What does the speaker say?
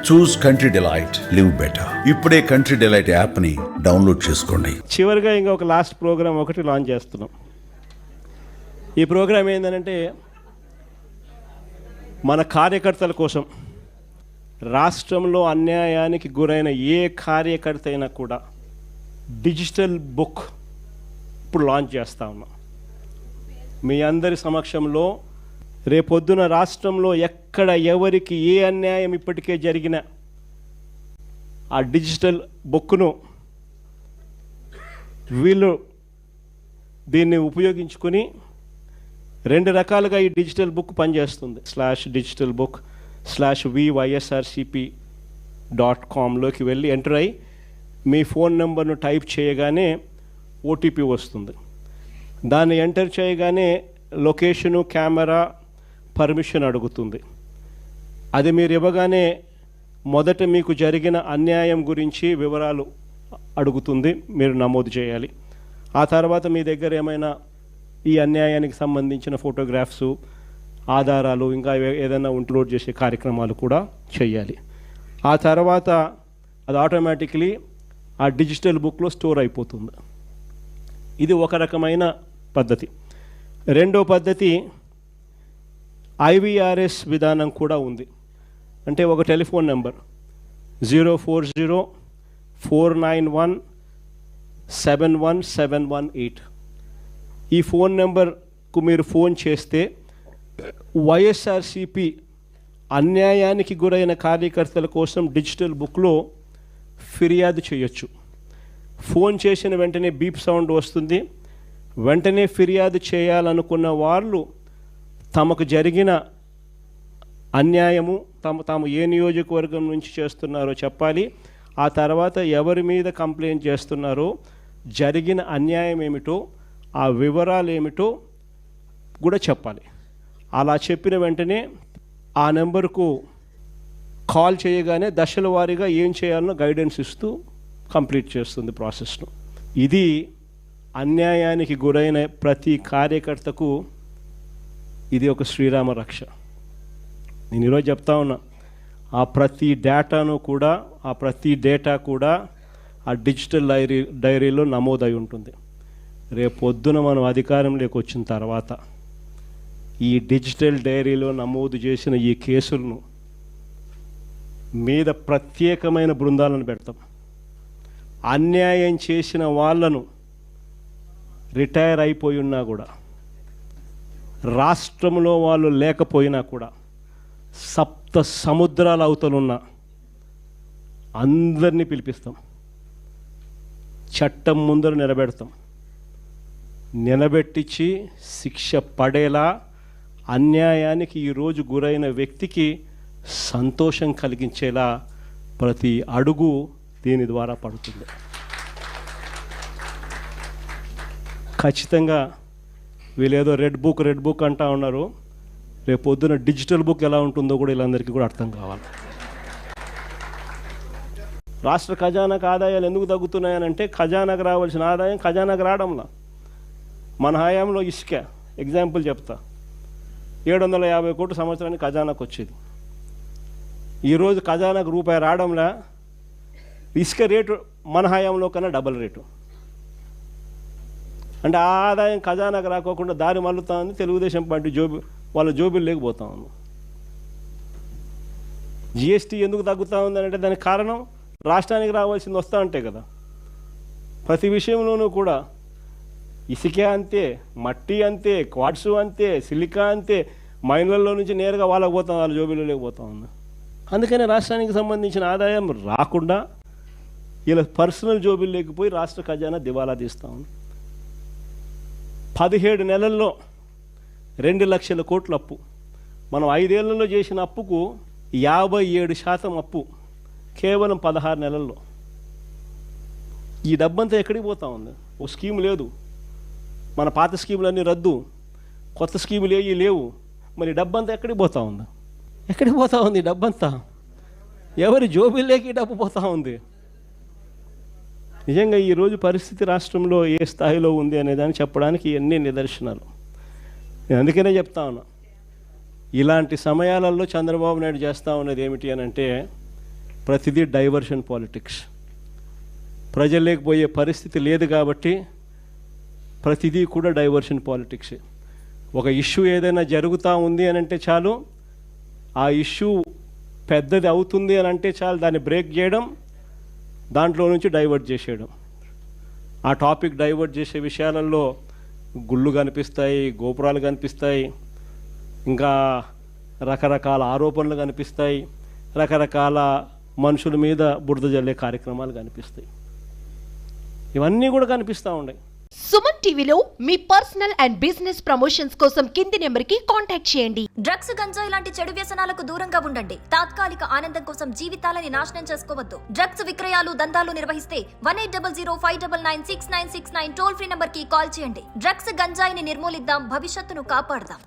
చూస్ country delight, live better. ఇప్పుడే country delight యాప్ని download చేసుకోండి. చివరిగా ఇంకా ఒక లాస్ట్ ప్రోగ్రామ్ ఒకటి లాంచ్ చేస్తున్నాం. ఈ ప్రోగ్రామ్ ఏంటంటే మన కార్యకర్తల కోసం, రాష్ట్రంలో అన్యాయానికి గురైన ఏ కార్యకర్త అయినా కూడా డిజిటల్ బుక్ ఇప్పుడు లాంచ్ చేస్తూ ఉన్నాం. మీ అందరి సమక్షంలో రేపొద్దున రాష్ట్రంలో ఎక్కడ ఎవరికి ఏ అన్యాయం ఇప్పటికే జరిగినా ఆ డిజిటల్ బుక్ను వీళ్ళు దీన్ని ఉపయోగించుకొని రెండు రకాలుగా ఈ డిజిటల్ బుక్ పనిచేస్తుంది. /digitalbook/vySRCP.comలోకి వెళ్ళి ఎంటర్ అయ్యి మీ ఫోన్ నెంబర్ను టైప్ చేయగానే ఓటీపీ వస్తుంది. దాన్ని ఎంటర్ చేయగానే లొకేషను, కెమెరా, పర్మిషన్ అడుగుతుంది. అది మీరు ఇవ్వగానే మొదట మీకు జరిగిన అన్యాయం గురించి వివరాలు అడుగుతుంది, మీరు నమోదు చేయాలి. ఆ తర్వాత మీ దగ్గర ఏమైనా ఈ అన్యాయానికి సంబంధించిన ఫోటోగ్రాఫ్స్, ఆధారాలు, ఇంకా ఏదైనా అప్లోడ్ చేసే కార్యక్రమాలు కూడా చేయాలి. ఆ తర్వాత అది ఆటోమేటిక్లీ ఆ డిజిటల్ బుక్లో స్టోర్ అయిపోతుంది. ఇది ఒక రకమైన పద్ధతి. రెండో పద్ధతి IVRS విధానం కూడా ఉంది. అంటే ఒక టెలిఫోన్ నెంబర్ 040-491-71718. ఈ ఫోన్ నెంబర్కు మీరు ఫోన్ చేస్తే వైఎస్ఆర్సిపి అన్యాయానికి గురైన కార్యకర్తల కోసం డిజిటల్ బుక్లో ఫిర్యాదు చేయొచ్చు. ఫోన్ చేసిన వెంటనే బీప్ సౌండ్ వస్తుంది. వెంటనే ఫిర్యాదు చేయాలనుకున్న వాళ్ళు తమకు జరిగిన అన్యాయము, తాము ఏ నియోజకవర్గం నుంచి చేస్తున్నారో చెప్పాలి. ఆ తర్వాత ఎవరి మీద కంప్లైంట్ చేస్తున్నారో, జరిగిన అన్యాయం ఏమిటో, ఆ వివరాలు ఏమిటో కూడా చెప్పాలి. అలా చెప్పిన వెంటనే ఆ నెంబర్కు కాల్ చేయగానే దశల వారీగా ఏం చేయాలనో గైడెన్స్ ఇస్తూ కంప్లీట్ చేస్తుంది ప్రాసెస్ను. ఇది అన్యాయానికి గురైన ప్రతి కార్యకర్తకు ఇది ఒక శ్రీరామ రక్ష. నేను ఈరోజు చెప్తా ఉన్నా, ఆ ప్రతి డేటా కూడా ఆ డిజిటల్ డైరీలో నమోదై ఉంటుంది. రేపు పొద్దున మనం అధికారంలోకి వచ్చిన తర్వాత ఈ డిజిటల్ డైరీలో నమోదు చేసిన ఈ కేసులను మీద ప్రత్యేకమైన బృందాలను పెడతాం. అన్యాయం చేసిన వాళ్ళను రిటైర్ అయిపోయి ఉన్నా కూడా, రాష్ట్రంలో వాళ్ళు లేకపోయినా కూడా, సప్త సముద్రాల అవతలున్న అందరినీ పిలిపిస్తాం. చట్టం ముందర నిలబెట్టించి శిక్ష పడేలా అన్యాయానికి ఈరోజు గురైన వ్యక్తికి సంతోషం కలిగించేలా ప్రతి అడుగు దీని ద్వారా పడుతుంది. ఖచ్చితంగా వీళ్ళేదో రెడ్ బుక్ అంటా ఉన్నారు. రేపు పొద్దున డిజిటల్ బుక్ ఎలా ఉంటుందో కూడా వీళ్ళందరికీ కూడా అర్థం కావాలి. రాష్ట్ర ఖజానాకు ఆదాయాలు ఎందుకు తగ్గుతున్నాయనంటే ఖజానాకు రావాల్సిన ఆదాయం ఖజానాకు రావడంలా. మన హయాంలో ఇసుక ఎగ్జాంపుల్ చెప్తా, 750 కోట్లు సంవత్సరానికి ఖజానాకు వచ్చేది. ఈరోజు ఖజానాకు రూపాయి రావడంలా. ఇసుక రేటు మన హయాంలో కన్నా డబల్ రేటు. అంటే ఆ ఆదాయం ఖజానాకు రాకోకుండా దారి మళ్ళుతా ఉంది. తెలుగుదేశం పార్టీ వాళ్ళ జోబులు లేకపోతా ఉంది. GST ఎందుకు తగ్గుతూ ఉంది అంటే దానికి కారణం రాష్ట్రానికి రావాల్సింది వస్తూ ఉంటే కదా. ప్రతి విషయంలోనూ కూడా ఇసుకే అంతే, మట్టి అంతే, క్వార్ట్సు అంతే, సిలికా అంతే, మైన్లలో నుంచి నేరుగా వాళ్ళకి పోతాం, వాళ్ళ జోబీలో లేకపోతా ఉంది. అందుకనే రాష్ట్రానికి సంబంధించిన ఆదాయం రాకుండా ఇలా పర్సనల్ జోబీలు లేకపోయి రాష్ట్ర ఖజానా దివాలా తీస్తూ ఉంది. 17 నెలల్లో 2 లక్షల కోట్ల అప్పు. మనం 5 ఏళ్లలో చేసిన అప్పుకు 57% అప్పు కేవలం 16 నెలల్లో. ఈ డబ్బంతా ఎక్కడికి పోతా ఉంది? ఓ స్కీమ్ లేదు, మన పాత స్కీములన్నీ రద్దు, కొత్త స్కీములు ఏవి లేవు. మరి డబ్బంతా ఎక్కడికి పోతా ఉంది? ఎక్కడికి పోతా ఉంది డబ్బంతా? ఎవరి జోబీల్లోకి డబ్బు పోతా ఉంది? నిజంగా ఈరోజు పరిస్థితి రాష్ట్రంలో ఏ స్థాయిలో ఉంది అనేదాన్ని చెప్పడానికి ఎన్ని నిదర్శనాలు. నేను అందుకనే చెప్తా ఉన్నా, ఇలాంటి సమయాలలో చంద్రబాబు నాయుడు చేస్తూ ఉన్నది ఏమిటి అని అంటే, ప్రతిదీ డైవర్షన్ పాలిటిక్స్. ప్రజల్లోకి పోయే పరిస్థితి లేదు కాబట్టి ప్రతిదీ కూడా డైవర్షన్ పాలిటిక్స్. ఒక ఇష్యూ ఏదైనా జరుగుతూ ఉంది అని అంటే చాలు, ఆ ఇష్యూ పెద్దది అవుతుంది అని అంటే చాలు దాన్ని బ్రేక్ చేయడం, దాంట్లో నుంచి డైవర్ట్ చేసేయడం. ఆ టాపిక్ డైవర్ట్ చేసే విషయాలలో గుళ్ళు కనిపిస్తాయి, గోపురాలు కనిపిస్తాయి, ఇంకా రకరకాల ఆరోపణలు కనిపిస్తాయి, రకరకాల మనుషుల మీద బురద జల్లే కార్యక్రమాలు కనిపిస్తాయి. ఇవన్నీ కూడా కనిపిస్తూ ఉన్నాయి. సుమన్ టీవీలో మీ పర్సనల్ అండ్ బిజినెస్ ప్రమోషన్స్ కోసం కింది నెంబర్కి కాంటాక్ట్ చేయండి. డ్రగ్స్, గంజాయి లాంటి చెడు వ్యసనాలకు దూరంగా ఉండండి. తాత్కాలిక ఆనందం కోసం జీవితాలని నాశనం చేసుకోవద్దు. డ్రగ్స్ విక్రయాలు, దందాలు నిర్వహిస్తే 1800-599-6969 టోల్ ఫ్రీ నంబర్ కి కాల్ చేయండి. డ్రగ్స్, గంజాయిని నిర్మూలిద్దాం, భవిష్యత్తును కాపాడదాం.